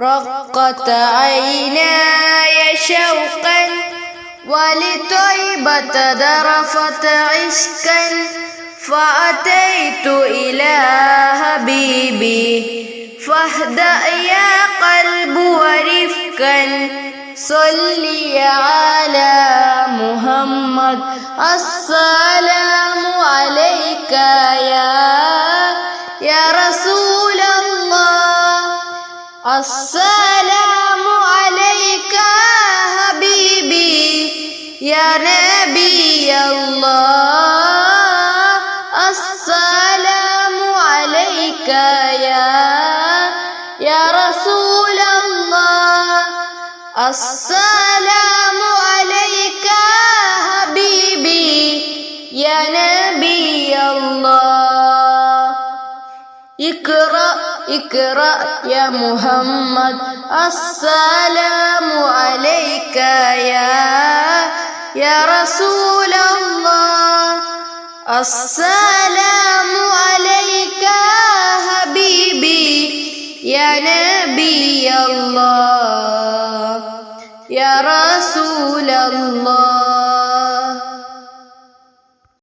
رقت عيناي شوقا ولطيبة ذرفت عشقا فأتيت إلى حبيبي فاهدأ يا قلب ورفقا صلي على محمد السلام عليك يا رسول الله السلام عليك حبيبي يا نبي الله السلام عليك يا رسول الله السلام عليك حبيبي يا نبي الله اقرأ يا محمد السلام عليك يا رسول الله السلام عليك حبيبي يا نبي الله يا رسول الله.